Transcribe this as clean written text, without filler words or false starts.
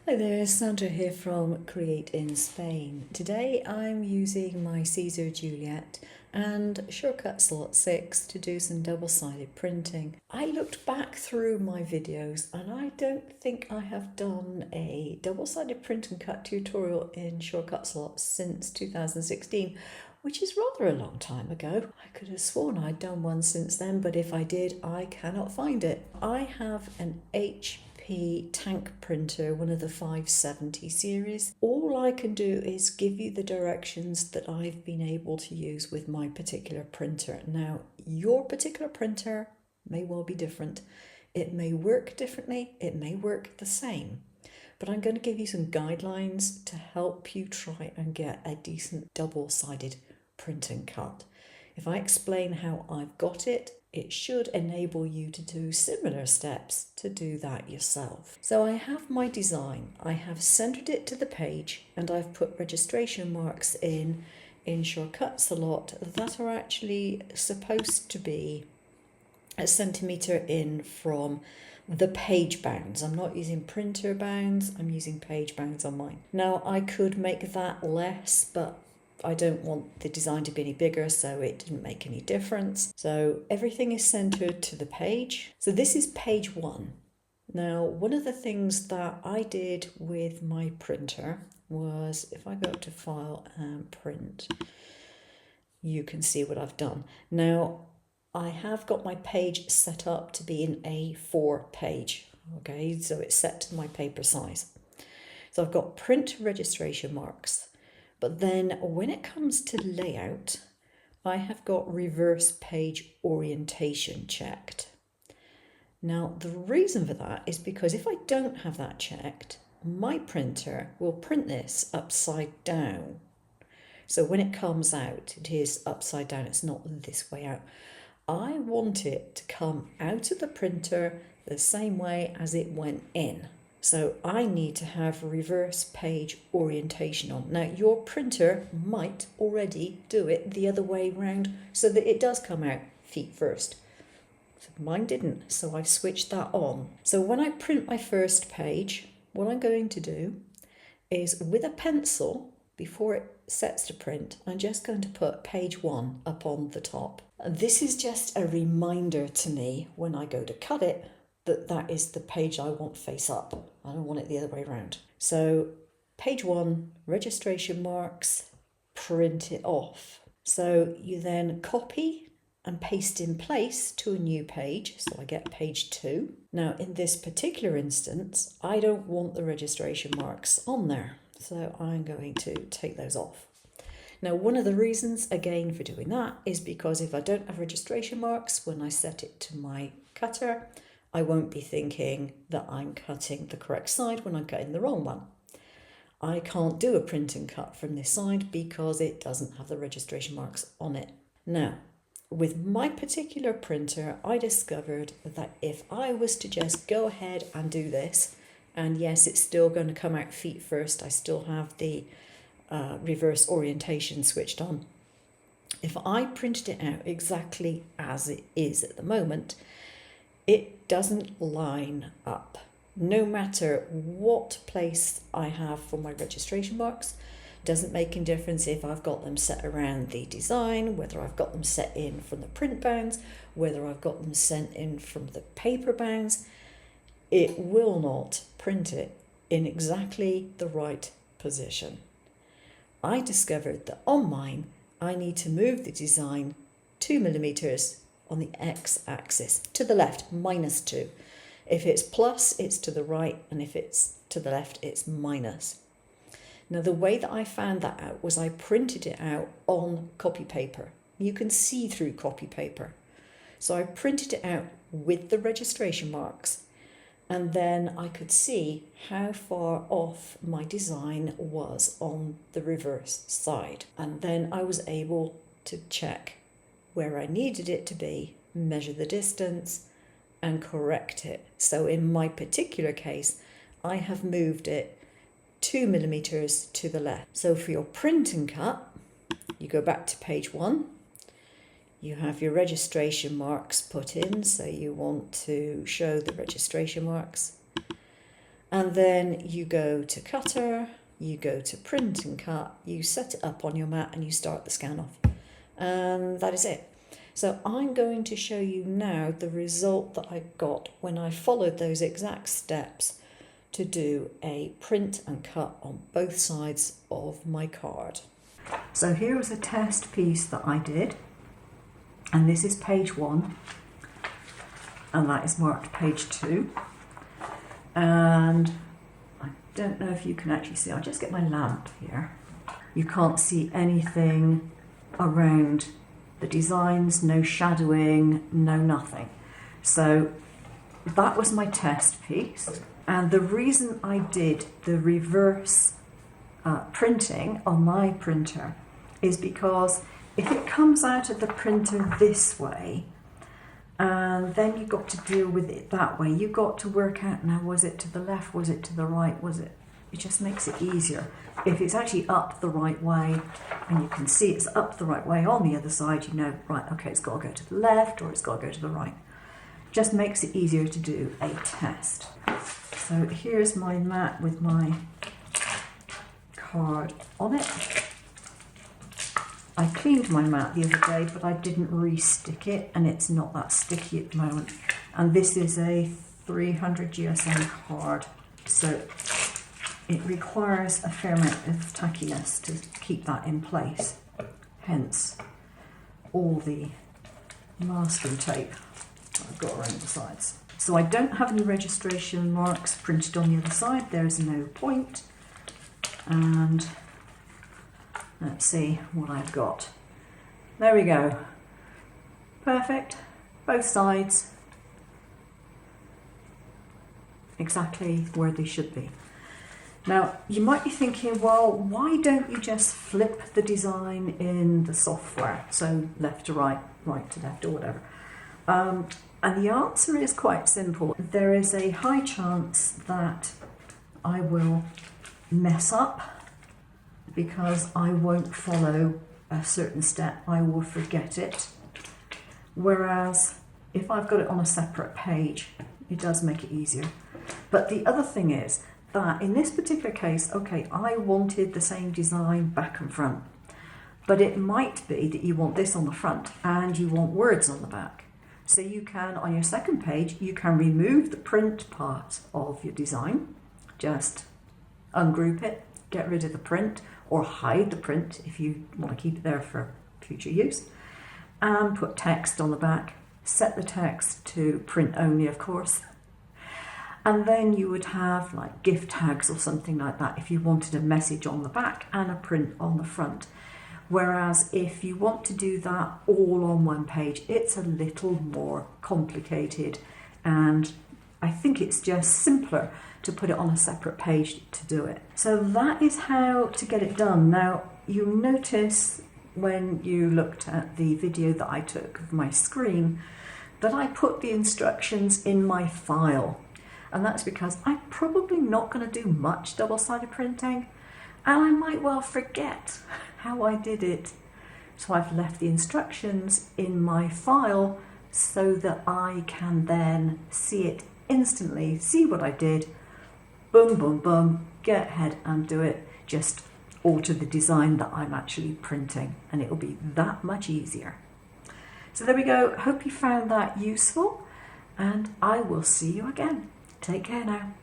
Hi there, Sandra here from Create in Spain. Today I'm using my Siser Juliet and shortcut slot 6 to do some double-sided printing. I looked back through my videos and I don't think I have done a double-sided print and cut tutorial in shortcut slot since 2016, which is rather a long time ago. I could have sworn I'd done one since then, but if I did, I cannot find it. I have an HP tank printer, one of the 570 series. All I can do is give you the directions that I've been able to use with my particular printer. Now, your particular printer may well be different. It may work differently, it may work the same. But I'm going to give you some guidelines to help you try and get a decent double-sided print and cut. If I explain how I've got it, it should enable you to do similar steps to do that yourself. So I have my design, I have centered it to the page, and I've put registration marks in shortcuts a lot that are actually supposed to be a centimetre in from the page bounds. I'm not using printer bounds, I'm using page bounds on mine. Now I could make that less, but I don't want the design to be any bigger, so it didn't make any difference. So everything is centered to the page. So this is page 1. Now, one of the things that I did with my printer was, if I go to File and Print, you can see what I've done. Now, I have got my page set up to be an A4 page, okay? So it's set to my paper size. So I've got print registration marks. But then when it comes to layout, I have got reverse page orientation checked. Now, the reason for that is because if I don't have that checked, my printer will print this upside down. So when it comes out, it is upside down, it's not this way out. I want it to come out of the printer the same way as it went in. So I need to have reverse page orientation on. Now your printer might already do it the other way round so that it does come out feet first. So mine didn't, so I've switched that on. So when I print my first page, what I'm going to do is with a pencil, before it sets to print, I'm just going to put page 1 up on the top. And this is just a reminder to me when I go to cut it that is the page I want face up. I don't want it the other way around. So page 1, registration marks, print it off. So you then copy and paste in place to a new page. So I get page 2. Now in this particular instance, I don't want the registration marks on there. So I'm going to take those off. Now, one of the reasons, again, for doing that is because if I don't have registration marks, when I set it to my cutter, I won't be thinking that I'm cutting the correct side when I'm cutting the wrong one. I can't do a print and cut from this side because it doesn't have the registration marks on it. Now, with my particular printer, I discovered that if I was to just go ahead and do this, and yes, it's still going to come out feet first, I still have the reverse orientation switched on. If I printed it out exactly as it is at the moment, it doesn't line up. No matter what place I have for my registration marks, doesn't make any difference if I've got them set around the design, whether I've got them set in from the print bounds, whether I've got them sent in from the paper bounds, it will not print it in exactly the right position. I discovered that on mine, I need to move the design 2 millimeters on the x-axis, to the left, -2. If it's plus, it's to the right, and if it's to the left, it's minus. Now, the way that I found that out was I printed it out on copy paper. You can see through copy paper. So I printed it out with the registration marks, and then I could see how far off my design was on the reverse side. And then I was able to check where I needed it to be, measure the distance, and correct it. So in my particular case, I have moved it 2 millimeters to the left. So for your print and cut, you go back to page 1, you have your registration marks put in, so you want to show the registration marks. And then you go to cutter, you go to print and cut, you set it up on your mat and you start the scan off. And that is it. So I'm going to show you now the result that I got when I followed those exact steps to do a print and cut on both sides of my card. So here was a test piece that I did, and this is page 1, and that is marked page 2. And I don't know if you can actually see, I'll just get my lamp here. You can't see anything around the designs, no shadowing, no nothing. So that was my test piece. And the reason I did the reverse printing on my printer is because if it comes out of the printer this way, and then you've got to deal with it that way, you've got to work out now, was it to the left, was it to the right, it just makes it easier. If it's actually up the right way, and you can see it's up the right way on the other side, you know, right, okay, it's got to go to the left or it's got to go to the right. Just makes it easier to do a test. So here's my mat with my card on it. I cleaned my mat the other day, but I didn't re-stick it, and it's not that sticky at the moment. And this is a 300 GSM card, so it requires a fair amount of tackiness to keep that in place. Hence, all the masking tape that I've got around the sides. So I don't have any registration marks printed on the other side. There is no point. And let's see what I've got. There we go. Perfect. Both sides. Exactly where they should be. Now, you might be thinking, well, why don't you just flip the design in the software? So left to right, right to left, or whatever. And the answer is quite simple. There is a high chance that I will mess up because I won't follow a certain step. I will forget it. Whereas if I've got it on a separate page, it does make it easier. But the other thing is that in this particular case, okay, I wanted the same design back and front, but it might be that you want this on the front and you want words on the back. So you can, on your second page, you can remove the print part of your design, just ungroup it, get rid of the print, or hide the print if you want to keep it there for future use, and put text on the back, set the text to print only, of course. And then you would have like gift tags or something like that if you wanted a message on the back and a print on the front. Whereas if you want to do that all on one page, it's a little more complicated, and I think it's just simpler to put it on a separate page to do it. So that is how to get it done. Now, you'll notice when you looked at the video that I took of my screen that I put the instructions in my file. And that's because I'm probably not going to do much double-sided printing, and I might well forget how I did it. So I've left the instructions in my file so that I can then see it instantly, see what I did, boom, boom, boom, get ahead and do it. Just alter the design that I'm actually printing, and it will be that much easier. So there we go. Hope you found that useful, and I will see you again. Take care now.